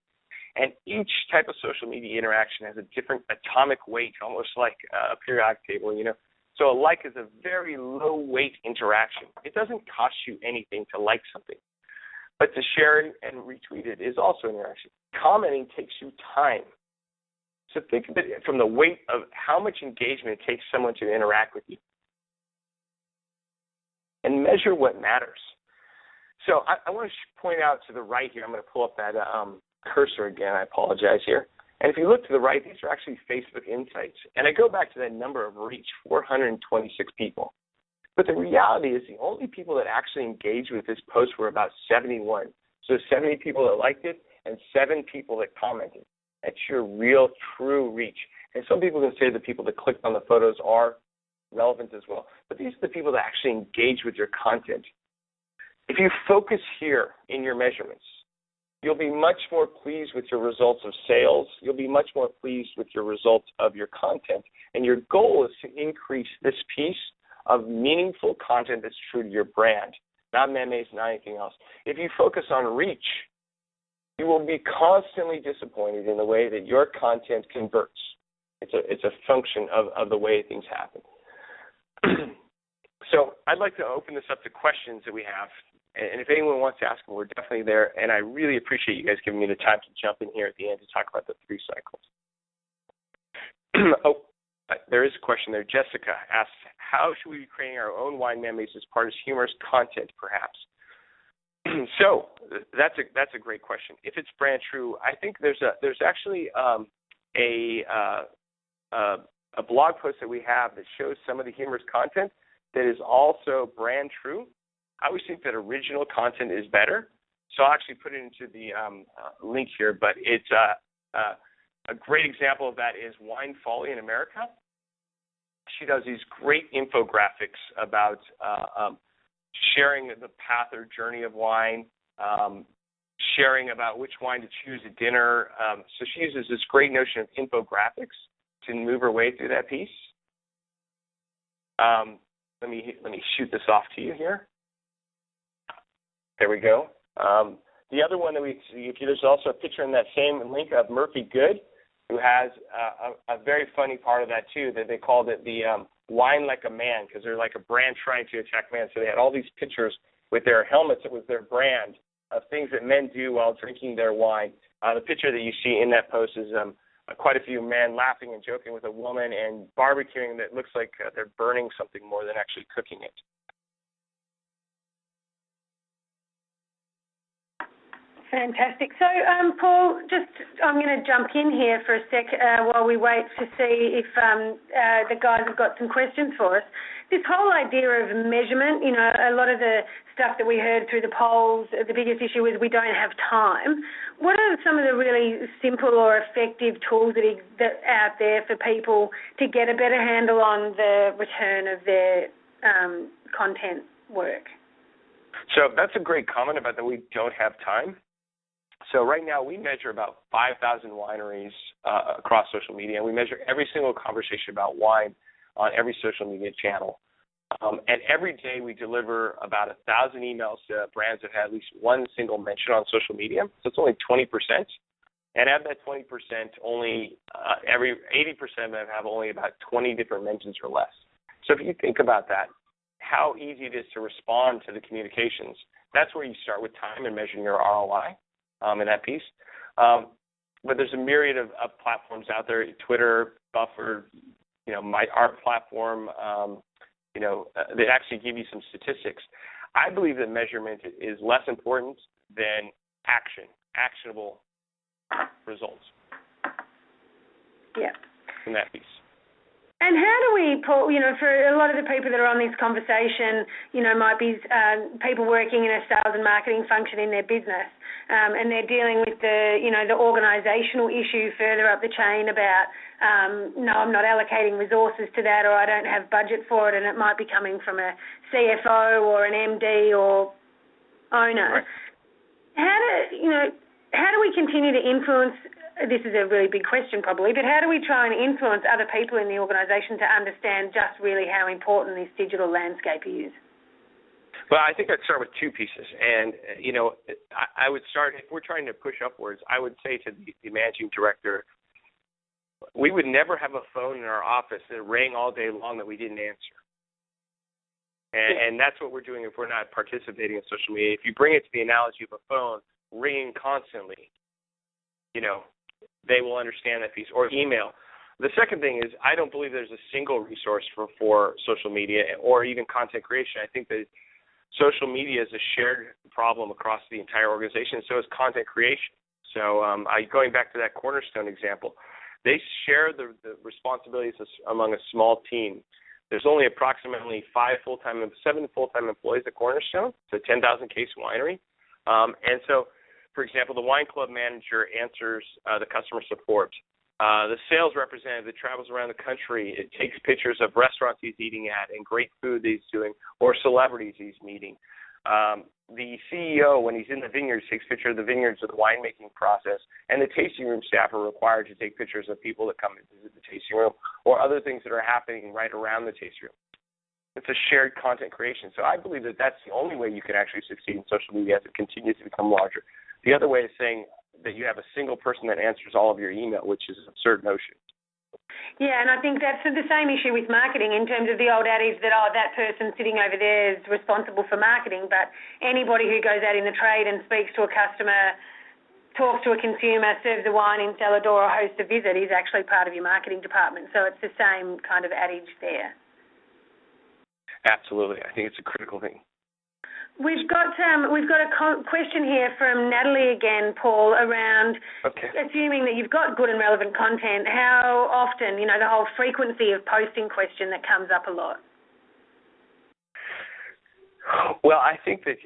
And each type of social media interaction has a different atomic weight, almost like a periodic table, So a like is a very low-weight interaction. It doesn't cost you anything to like something. But to share it and retweet it is also an interaction. Commenting takes you time. So think of it from the weight of how much engagement it takes someone to interact with you. And measure what matters. So I want to point out to the right here, I'm going to pull up that cursor again. I apologize here. And if you look to the right, these are actually Facebook Insights. And I go back to that number of reach, 426 people. But the reality is the only people that actually engaged with this post were about 71. So 70 people that liked it and 7 people that commented. That's your real, true reach. And some people can say the people that clicked on the photos are relevant as well. But these are the people that actually engage with your content. If you focus here in your measurements, you'll be much more pleased with your results of sales. You'll be much more pleased with your results of your content. And your goal is to increase this piece of meaningful content that's true to your brand, not memes, not anything else. If you focus on reach, you will be constantly disappointed in the way that your content converts. It's a function of the way things happen. So I'd like to open this up to questions that we have. And if anyone wants to ask them, we're definitely there. And I really appreciate you guys giving me the time to jump in here at the end to talk about the 3 cycles. There is a question there. Jessica asks, how should we be creating our own wine memes as part of humorous content, perhaps? So that's a great question. If it's brand true, I think there's actually a blog post that we have that shows some of the humorous content that is also brand true. I always think that original content is better, so I'll actually put it into the link here. But it's a great example of that is Wine Folly in America. She does these great infographics about sharing the path or journey of wine, sharing about which wine to choose at dinner. So she uses this great notion of infographics to move her way through that piece. Let me shoot this off to you here. There we go. The other one that we see, there's also a picture in that same link of Murphy Good, who has a very funny part of that too, that they called it the wine like a man, because they're like a brand trying to attack man. So they had all these pictures with their helmets that was their brand of things that men do while drinking their wine. The picture that you see in that post is quite a few men laughing and joking with a woman and barbecuing that looks like they're burning something more than actually cooking it. Fantastic. So, Paul, I'm going to jump in here for a sec while we wait to see if the guys have got some questions for us. This whole idea of measurement, a lot of the stuff that we heard through the polls, the biggest issue is we don't have time. What are some of the really simple or effective tools that are out there for people to get a better handle on the return of their content work? So that's a great comment about that we don't have time. So right now we measure about 5,000 wineries across social media, and we measure every single conversation about wine on every social media channel. And every day we deliver about 1,000 emails to brands that have at least one single mention on social media. So it's only 20%. And out of that 20%, only every 80% of them have only about 20 different mentions or less. So if you think about that, how easy it is to respond to the communications, that's where you start with time and measuring your ROI. In that piece. But there's a myriad of platforms out there, Twitter, Buffer, our platform, they actually give you some statistics. I believe that measurement is less important than actionable results. Yeah. In that piece. And how do we, Paul, for a lot of the people that are on this conversation, might be people working in a sales and marketing function in their business, and they're dealing with the organisational issue further up the chain about, no, I'm not allocating resources to that, or I don't have budget for it, and it might be coming from a CFO or an MD or owner. Right. How do we continue to influence? This is a really big question probably, but how do we try and influence other people in the organisation to understand just really how important this digital landscape is? Well, I think I'd start with two pieces. And, I would start, if we're trying to push upwards, I would say to the managing director, we would never have a phone in our office that rang all day long that we didn't answer. And that's what we're doing if we're not participating in social media. If you bring it to the analogy of a phone ringing constantly, they will understand that piece, or email. The second thing is I don't believe there's a single resource for social media or even content creation. I think that social media is a shared problem across the entire organization, so is content creation. So going back to that Cornerstone example, they share the responsibilities among a small team. There's only approximately 7 full-time employees at Cornerstone. It's a 10,000-case winery. And so, for example, the wine club manager answers the customer support. The sales representative that travels around the country, it takes pictures of restaurants he's eating at and great food that he's doing, or celebrities he's meeting. The CEO, when he's in the vineyards, takes pictures of the vineyards of the winemaking process, and the tasting room staff are required to take pictures of people that come and visit the tasting room or other things that are happening right around the tasting room. It's a shared content creation. So I believe that that's the only way you can actually succeed in social media as it continues to become larger. The other way is saying that you have a single person that answers all of your email, which is an absurd notion. Yeah, and I think that's the same issue with marketing in terms of the old adage that, that person sitting over there is responsible for marketing, but anybody who goes out in the trade and speaks to a customer, talks to a consumer, serves a wine in cellar door or hosts a visit is actually part of your marketing department. So it's the same kind of adage there. Absolutely. I think it's a critical thing. We've got a question here from Natalie again, Paul, around assuming that you've got good and relevant content, how often, the whole frequency of posting question that comes up a lot. Well, I think that,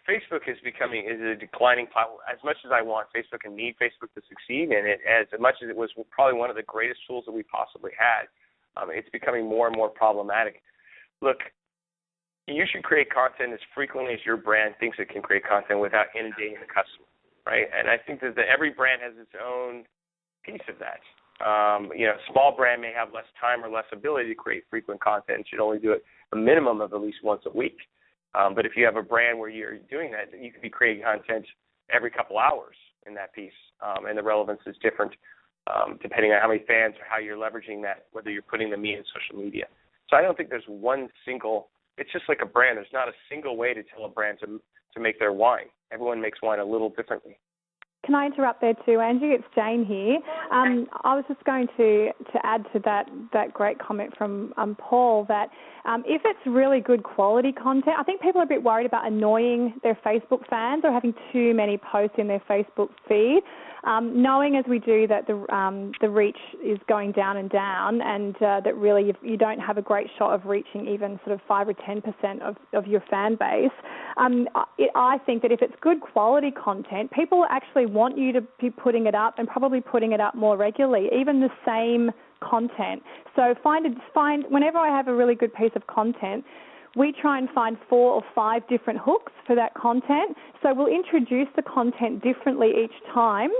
Facebook is a declining platform. As much as I want Facebook and need Facebook to succeed, and as much as it was probably one of the greatest tools that we possibly had, it's becoming more and more problematic. Look, you should create content as frequently as your brand thinks it can create content without inundating the customer, right? And I think that every brand has its own piece of that. Small brand may have less time or less ability to create frequent content and should only do it a minimum of at least once a week. But if you have a brand where you're doing that, you could be creating content every couple hours in that piece, and the relevance is different depending on how many fans or how you're leveraging that, whether you're putting them in social media. So I don't think there's one single. It's just like a brand. There's not a single way to tell a brand to make their wine. Everyone makes wine a little differently. Can I interrupt there too, Angie? It's Jane here. I was just going to add to that great comment from Paul that if it's really good quality content, I think people are a bit worried about annoying their Facebook fans or having too many posts in their Facebook feed. Knowing as we do that the reach is going down and down, and that really you don't have a great shot of reaching even sort of 5 or 10% of your fan base, I think that if it's good quality content, people actually want you to be putting it up and probably putting it up more regularly, even the same content. So whenever I have a really good piece of content, we try and find 4 or 5 different hooks for that content. So we'll introduce the content differently each time,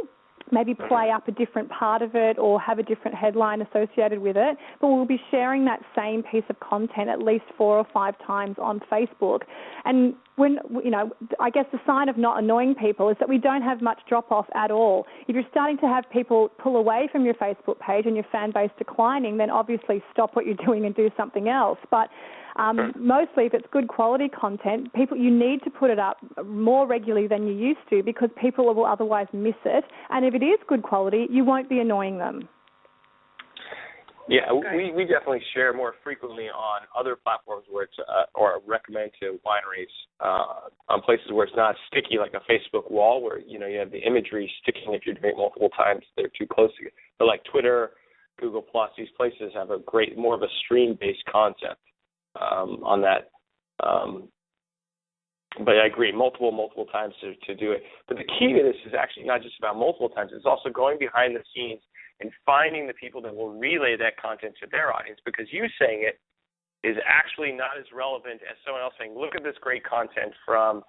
maybe play up a different part of it or have a different headline associated with it, but we'll be sharing that same piece of content at least 4 or 5 times on Facebook. And when, I guess the sign of not annoying people is that we don't have much drop-off at all. If you're starting to have people pull away from your Facebook page and your fan base declining, then obviously stop what you're doing and do something else. But mostly, if it's good quality content, you need to put it up more regularly than you used to because people will otherwise miss it. And if it is good quality, you won't be annoying them. Yeah, we definitely share more frequently on other platforms where it's or recommend to wineries on places where it's not sticky like a Facebook wall where you have the imagery sticking if you're doing it multiple times. They're too close together. But like Twitter, Google Plus, these places have a more of a stream-based concept on that. But I agree, multiple times to do it. But the key to this is actually not just about multiple times. It's also going behind the scenes and finding the people that will relay that content to their audience, because you saying it is actually not as relevant as someone else saying, look at this great content from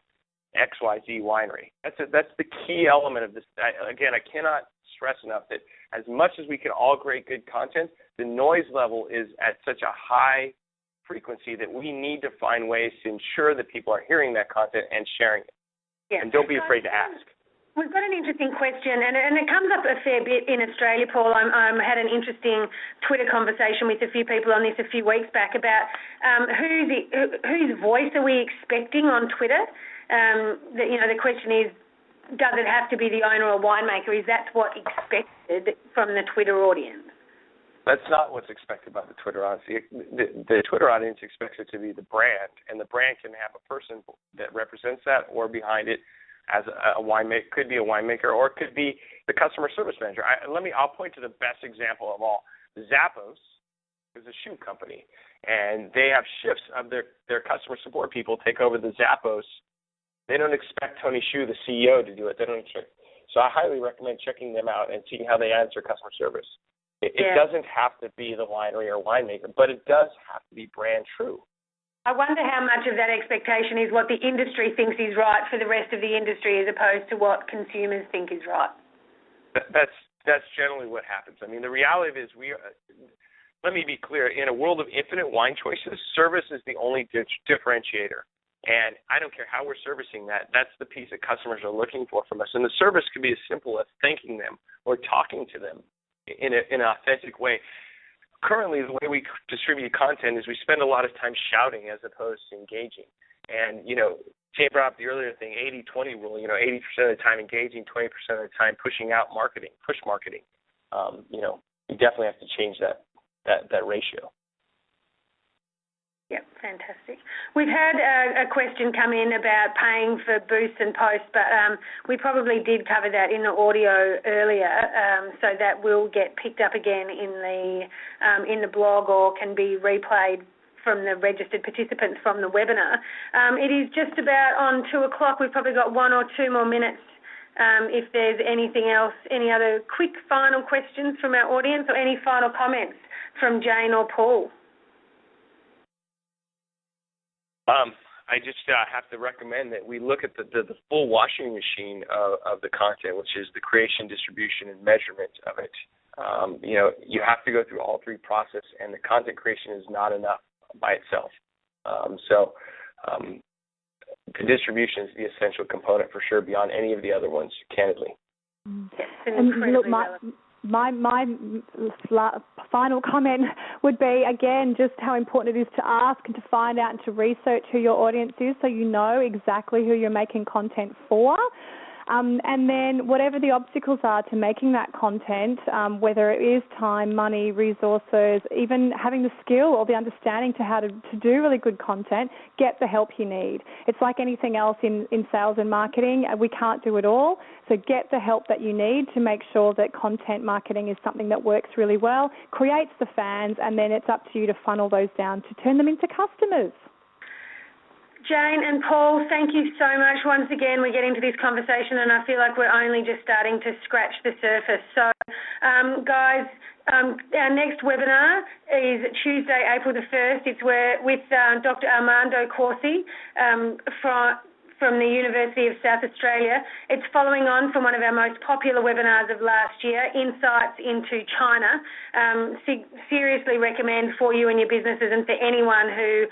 XYZ winery. That's the key element of this. Again, I cannot stress enough that as much as we can all create good content, the noise level is at such a high frequency that we need to find ways to ensure that people are hearing that content and sharing it. Yeah. And don't be afraid to ask. We've got an interesting question, and it comes up a fair bit in Australia, Paul. I had an interesting Twitter conversation with a few people on this a few weeks back about whose voice are we expecting on Twitter? The question is, does it have to be the owner or winemaker? Is that what's expected from the Twitter audience? That's not what's expected by the Twitter audience. The Twitter audience expects it to be the brand, and the brand can have a person that represents that or behind it as a winemaker, could be a winemaker, or it could be the customer service manager. I'll point to the best example of all. Zappos is a shoe company, and they have shifts of their customer support people take over the Zappos. They don't expect Tony Xu, the CEO, to do it. They don't expect. So I highly recommend checking them out and seeing how they answer customer service. It doesn't have to be the winery or winemaker, but it does have to be brand true. I wonder how much of that expectation is what the industry thinks is right for the rest of the industry as opposed to what consumers think is right. That's generally what happens. I mean, the reality is let me be clear, in a world of infinite wine choices, service is the only differentiator. And I don't care how we're servicing that. That's the piece that customers are looking for from us. And the service can be as simple as thanking them or talking to them in an authentic way. Currently, the way we distribute content is we spend a lot of time shouting as opposed to engaging. And, Jay brought up the earlier thing, 80-20 rule, 80% of the time engaging, 20% of the time pushing out marketing, push marketing. You definitely have to change that ratio. Yep, fantastic. We've had a question come in about paying for boosts and posts, but we probably did cover that in the audio earlier, so that will get picked up again in the blog or can be replayed from the registered participants from the webinar. It is just about on 2 o'clock. We've probably got 1 or 2 more minutes. If there's anything else, any other quick final questions from our audience or any final comments from Jane or Paul? I just have to recommend that we look at the full washing machine of the content, which is the creation, distribution, and measurement of it. You have to go through all 3 processes, and the content creation is not enough by itself. The distribution is the essential component for sure, beyond any of the other ones, candidly. And look, my final comment would be, again, just how important it is to ask and to find out and to research who your audience is so you know exactly who you're making content for. And then whatever the obstacles are to making that content, whether it is time, money, resources, even having the skill or the understanding to how to do really good content, get the help you need. It's like anything else in sales and marketing. We can't do it all. So get the help that you need to make sure that content marketing is something that works really well, creates the fans, and then it's up to you to funnel those down to turn them into customers. Jane and Paul, thank you so much. Once again, we get into this conversation and I feel like we're only just starting to scratch the surface. So, guys, our next webinar is Tuesday, April the 1st. It's with Dr. Armando Corsi from the University of South Australia. It's following on from one of our most popular webinars of last year, Insights into China. Seriously recommend for you and your businesses and for anyone who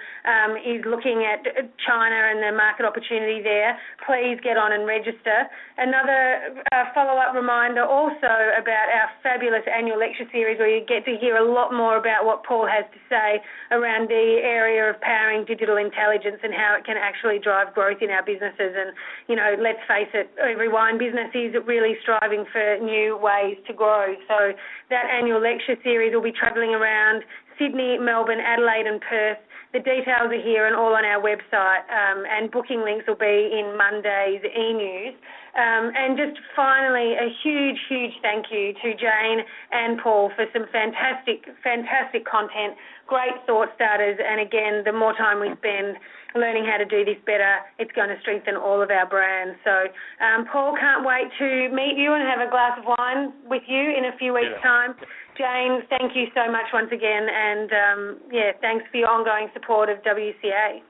is looking at China and the market opportunity there, please get on and register. Another follow-up reminder also about our fabulous annual lecture series where you get to hear a lot more about what Paul has to say around the area of powering digital intelligence and how it can actually drive growth in our business businesses. And, you know, let's face it, every wine business is really striving for new ways to grow. So that annual lecture series will be travelling around Sydney, Melbourne, Adelaide and Perth. The details are here and all on our website, and booking links will be in Monday's e-news. And just finally, a huge, huge thank you to Jane and Paul for some fantastic content, great thought starters, and again, the more time we spend learning how to do this better, it's going to strengthen all of our brands. So, Paul, can't wait to meet you and have a glass of wine with you in a few weeks' time. Jane, thank you so much once again, and thanks for your ongoing support of WCA.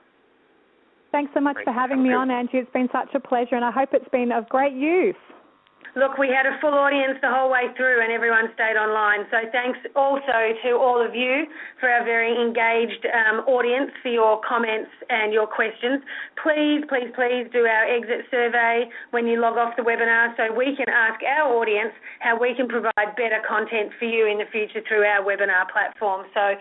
Thanks so much for having me on, Angie. It's been such a pleasure, and I hope it's been of great use. Look, we had a full audience the whole way through and everyone stayed online. So thanks also to all of you for our very engaged audience for your comments and your questions. Please, please, please do our exit survey when you log off the webinar so we can ask our audience how we can provide better content for you in the future through our webinar platform. So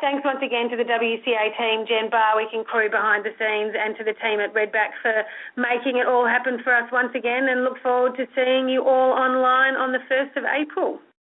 thanks once again to the WCA team, Jen Barwick and crew behind the scenes, and to the team at Redback for making it all happen for us once again, and look forward to seeing you all online on the 1st of April.